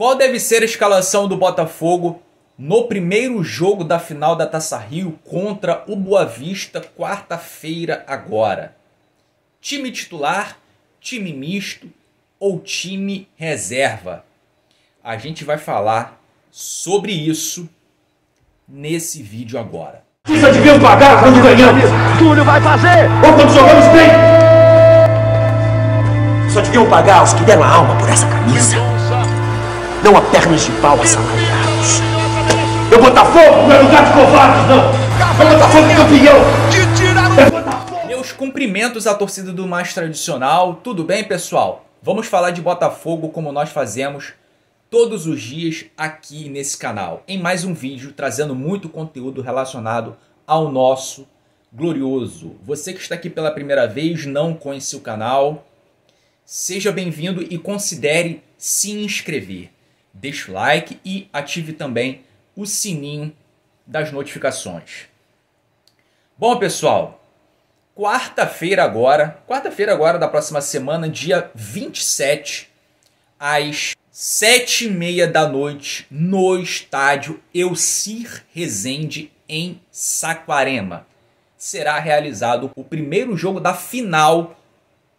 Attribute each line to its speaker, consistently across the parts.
Speaker 1: Qual deve ser a escalação do Botafogo no primeiro jogo da final da Taça Rio contra o Boa Vista, quarta-feira agora? Time titular, time misto ou time reserva? A gente vai falar sobre isso nesse vídeo agora.
Speaker 2: Vocês já deviam pagar quando ganhamos.
Speaker 3: Túlio vai fazer!
Speaker 2: Ou quando jogamos bem. Só deviam pagar os que deram a alma por essa camisa. Não a pernas de pau assalariados. Meu Botafogo não é lugar de covardes, não. Meu Botafogo é campeão.
Speaker 1: Meus cumprimentos à torcida do mais tradicional. Tudo bem, pessoal? Vamos falar de Botafogo como nós fazemos todos os dias aqui nesse canal, em mais um vídeo trazendo muito conteúdo relacionado ao nosso glorioso. Você que está aqui pela primeira vez, não conhece o canal, seja bem-vindo e considere se inscrever. Deixe o like e ative também o sininho das notificações. Bom, pessoal, quarta-feira agora da próxima semana, dia 27, às 7h30 da noite, no estádio Elcir Rezende, em Saquarema, será realizado o primeiro jogo da final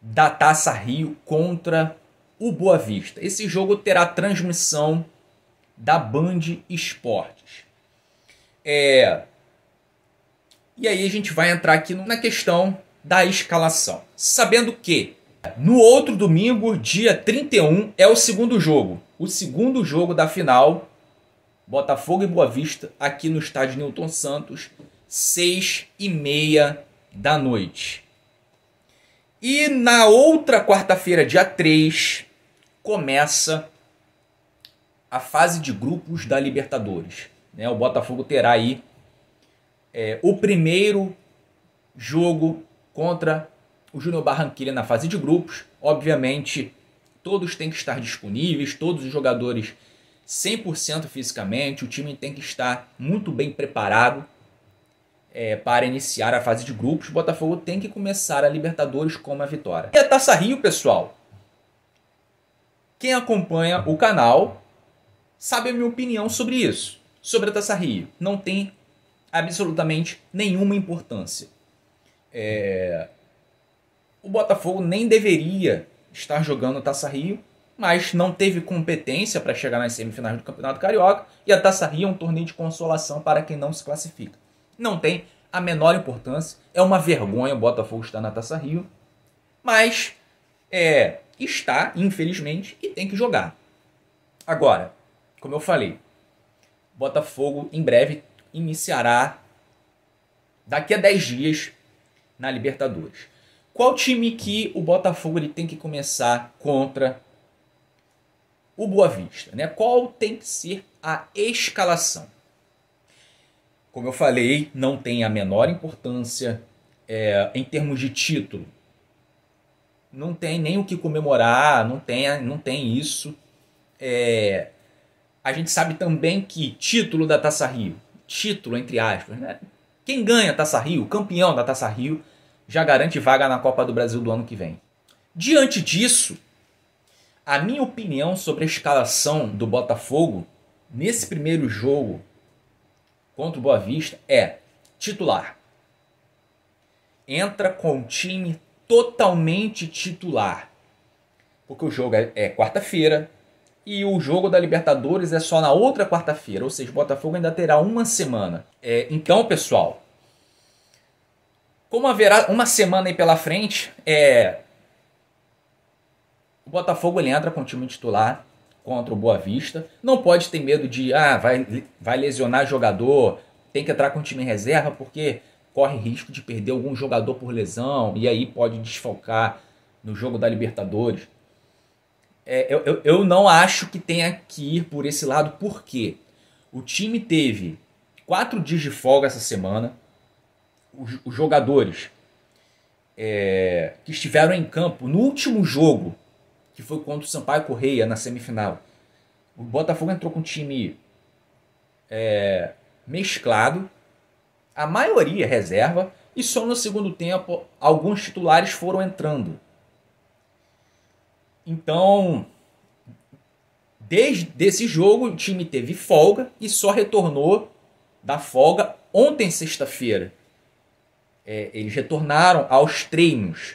Speaker 1: da Taça Rio contra o Boa Vista. Esse jogo terá transmissão da Band Esportes. E aí a gente vai entrar aqui na questão da escalação, sabendo que no outro domingo, dia 31, é o segundo jogo. O segundo jogo da final, Botafogo e Boa Vista, aqui no estádio Newton Santos, 6h30 da noite. E na outra quarta-feira, dia 3, começa a fase de grupos da Libertadores. O Botafogo terá aí o primeiro jogo contra o Júnior Barranquilla na fase de grupos. Obviamente, todos têm que estar disponíveis, todos os jogadores 100% fisicamente. O time tem que estar muito bem preparado para iniciar a fase de grupos. O Botafogo tem que começar a Libertadores com uma vitória. E a Taça Rio, pessoal, quem acompanha o canal sabe a minha opinião sobre isso. Sobre a Taça Rio. Não tem absolutamente nenhuma importância. O Botafogo nem deveria estar jogando Taça Rio, mas não teve competência para chegar nas semifinais do Campeonato Carioca, e a Taça Rio é um torneio de consolação para quem não se classifica. Não tem a menor importância, é uma vergonha o Botafogo estar na Taça Rio, mas está, infelizmente, e tem que jogar. Agora, como eu falei, Botafogo em breve iniciará, daqui a 10 dias, na Libertadores. Qual time que o Botafogo ele tem que começar contra o Boa Vista? Qual tem que ser a escalação? Como eu falei, não tem a menor importância em termos de título. Não tem nem o que comemorar, não tem isso. A gente sabe também que título da Taça Rio, título entre aspas, quem ganha a Taça Rio, campeão da Taça Rio, já garante vaga na Copa do Brasil do ano que vem. Diante disso, a minha opinião sobre a escalação do Botafogo nesse primeiro jogo contra o Boa Vista é titular. Entra com o time totalmente titular. Porque o jogo é quarta-feira e o jogo da Libertadores é só na outra quarta-feira. Ou seja, o Botafogo ainda terá uma semana. Então, pessoal, como haverá uma semana aí pela frente, o Botafogo ele entra com o time titular contra o Boa Vista. Não pode ter medo de vai lesionar jogador, tem que entrar com o time em reserva porque corre risco de perder algum jogador por lesão e aí pode desfalcar no jogo da Libertadores. Eu não acho que tenha que ir por esse lado, porque o time teve 4 dias de folga essa semana. Os jogadores que estiveram em campo no último jogo, que foi contra o Sampaio Corrêa na semifinal, o Botafogo entrou com um time mesclado, a maioria reserva, e só no segundo tempo alguns titulares foram entrando. Então, desde esse jogo o time teve folga e só retornou da folga ontem, sexta-feira. Eles retornaram aos treinos.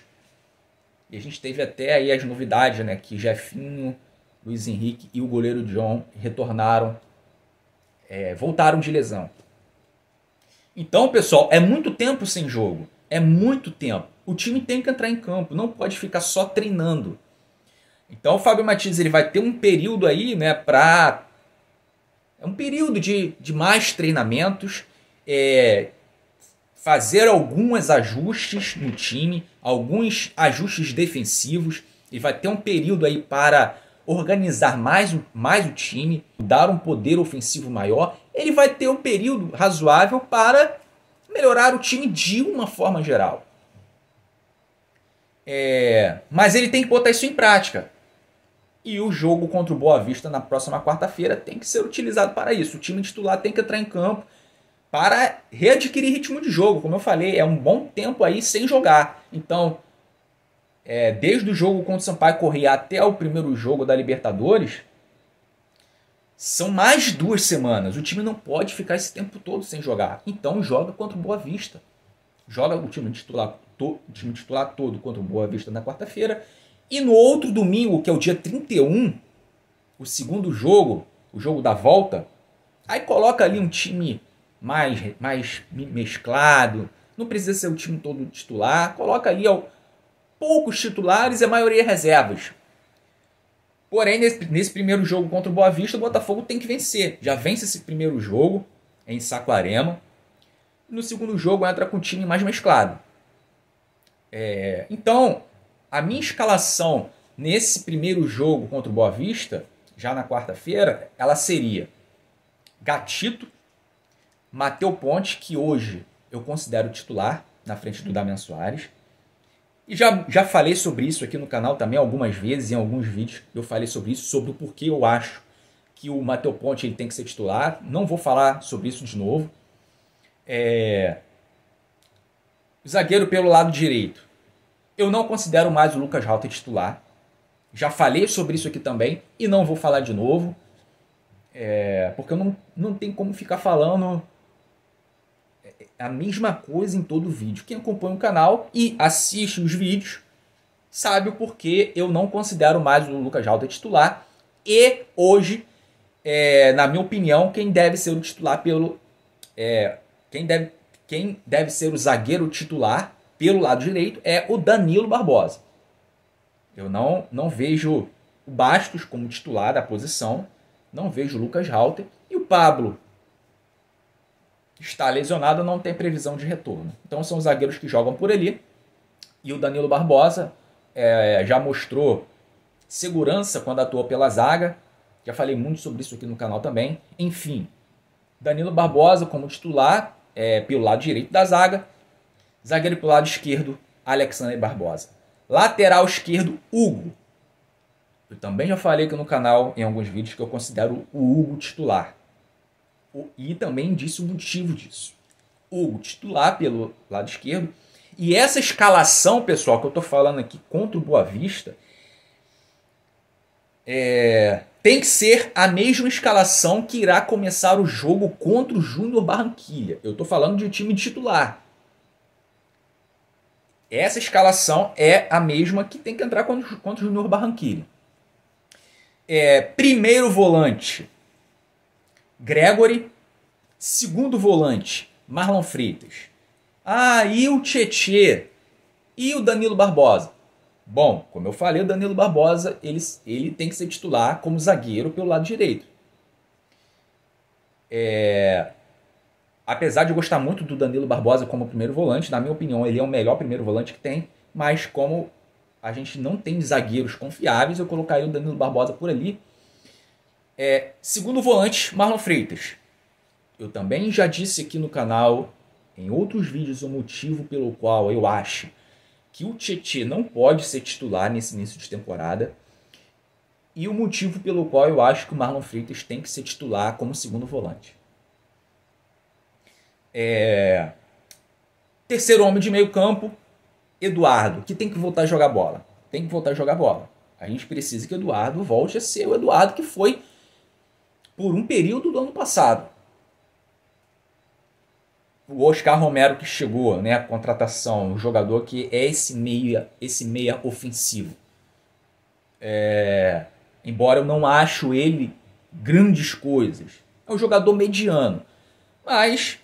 Speaker 1: E a gente teve até aí as novidades, né? Que Jefinho, Luiz Henrique e o goleiro John retornaram, voltaram de lesão. Então, pessoal, é muito tempo sem jogo. É muito tempo. O time tem que entrar em campo, não pode ficar só treinando. Então o Fábio Mathiez ele vai ter um período aí, né, um período de mais treinamentos, fazer alguns ajustes no time, alguns ajustes defensivos, e vai ter um período aí para organizar mais o time, dar um poder ofensivo maior. Ele vai ter um período razoável para melhorar o time de uma forma geral. Mas ele tem que botar isso em prática. E o jogo contra o Boa Vista na próxima quarta-feira tem que ser utilizado para isso. O time titular tem que entrar em campo para readquirir ritmo de jogo. Como eu falei, é um bom tempo aí sem jogar. Então, desde o jogo contra o Sampaio Corrêa até o primeiro jogo da Libertadores, são mais 2 semanas. O time não pode ficar esse tempo todo sem jogar. Então joga contra o Boa Vista. Joga o time titular todo contra o Boa Vista na quarta-feira. E no outro domingo, que é o dia 31, o segundo jogo, o jogo da volta, aí coloca ali um time mais mesclado. Não precisa ser o time todo titular. Coloca ali poucos titulares e a maioria reservas. Porém, nesse primeiro jogo contra o Boa Vista, o Botafogo tem que vencer. Já vence esse primeiro jogo em Saquarema. No segundo jogo entra com o time mais mesclado. Então, a minha escalação nesse primeiro jogo contra o Boa Vista, já na quarta-feira, ela seria Gatito, Matheus Ponte, que hoje eu considero titular, na frente do Damian Soares. E já falei sobre isso aqui no canal também algumas vezes, em alguns vídeos eu falei sobre isso, sobre o porquê eu acho que o Matheus Ponte ele tem que ser titular. Não vou falar sobre isso de novo. O zagueiro pelo lado direito. Eu não considero mais o Lucas Halter titular. Já falei sobre isso aqui também e não vou falar de novo. Porque eu não tenho como ficar falando a mesma coisa em todo vídeo. Quem acompanha o canal e assiste os vídeos sabe o porquê eu não considero mais o Lucas Halter titular. E hoje, na minha opinião, quem deve ser o titular quem deve ser o zagueiro titular pelo lado direito é o Danilo Barbosa. Eu não vejo o Bastos como titular da posição, não vejo o Lucas Halter, e o Pablo está lesionado, não tem previsão de retorno. Então são os zagueiros que jogam por ali, e o Danilo Barbosa já mostrou segurança quando atuou pela zaga, já falei muito sobre isso aqui no canal também. Enfim, Danilo Barbosa como titular pelo lado direito da zaga, zagueiro pelo lado esquerdo, Alexandre Barbosa. Lateral esquerdo, Hugo. Eu também já falei aqui no canal, em alguns vídeos, que eu considero o Hugo titular. E também disse o motivo disso. Hugo titular pelo lado esquerdo. E essa escalação, pessoal, que eu estou falando aqui contra o Boa Vista, tem que ser a mesma escalação que irá começar o jogo contra o Júnior Barranquilla. Eu estou falando de um time titular. Essa escalação é a mesma que tem que entrar contra o Júnior Barranquilla. Primeiro volante, Gregory. Segundo volante, Marlon Freitas. E o Tietê? E o Danilo Barbosa? Bom, como eu falei, o Danilo Barbosa ele tem que ser titular como zagueiro pelo lado direito. Apesar de eu gostar muito do Danilo Barbosa como primeiro volante, na minha opinião ele é o melhor primeiro volante que tem, mas como a gente não tem zagueiros confiáveis, eu colocaria o Danilo Barbosa por ali. Segundo volante, Marlon Freitas. Eu também já disse aqui no canal, em outros vídeos, o motivo pelo qual eu acho que o Tietê não pode ser titular nesse início de temporada, e o motivo pelo qual eu acho que o Marlon Freitas tem que ser titular como segundo volante. Terceiro homem de meio campo, Eduardo, que tem que voltar a jogar bola. Tem que voltar a jogar bola. A gente precisa que o Eduardo volte a ser o Eduardo que foi por um período do ano passado. O Oscar Romero que chegou, né, a contratação, um jogador que é esse meia ofensivo. Embora eu não acho ele grandes coisas. É um jogador mediano. Mas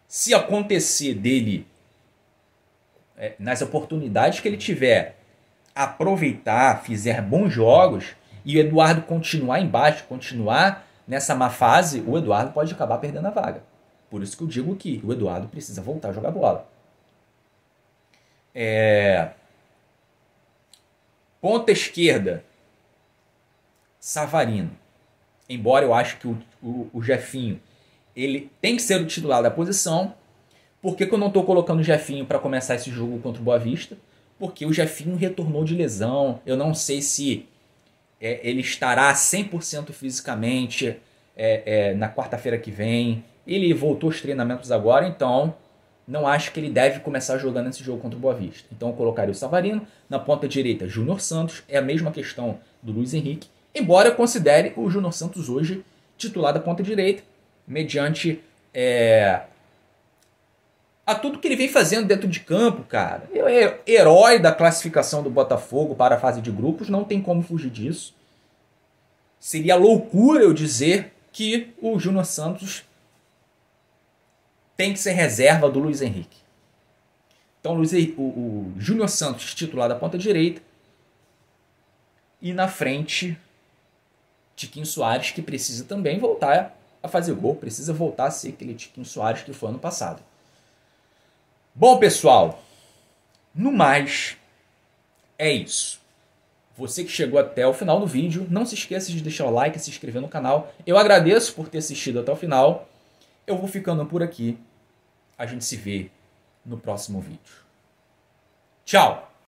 Speaker 1: se acontecer dele, nas oportunidades que ele tiver, aproveitar, fizer bons jogos, e o Eduardo continuar embaixo, continuar nessa má fase, o Eduardo pode acabar perdendo a vaga. Por isso que eu digo que o Eduardo precisa voltar a jogar bola. Ponta esquerda, Savarino. Embora eu acho que o Jefinho ele tem que ser o titular da posição. Por que eu não estou colocando o Jefinho para começar esse jogo contra o Boa Vista? Porque o Jefinho retornou de lesão. Eu não sei se ele estará 100% fisicamente na quarta-feira que vem. Ele voltou aos treinamentos agora, então não acho que ele deve começar jogando esse jogo contra o Boa Vista. Então eu colocaria o Savarino. Na ponta direita, Júnior Santos. É a mesma questão do Luiz Henrique. Embora eu considere o Júnior Santos hoje titular da ponta direita, mediante a tudo que ele vem fazendo dentro de campo, cara. É herói da classificação do Botafogo para a fase de grupos, não tem como fugir disso. Seria loucura eu dizer que o Júnior Santos tem que ser reserva do Luiz Henrique. Então o Júnior Santos titular da ponta direita e na frente Tiquinho Soares, que precisa também voltar a fazer gol, precisa voltar a ser aquele Tiquinho Soares que foi ano passado. Bom, pessoal, no mais, é isso. Você que chegou até o final do vídeo, não se esqueça de deixar o like e se inscrever no canal. Eu agradeço por ter assistido até o final. Eu vou ficando por aqui. A gente se vê no próximo vídeo. Tchau!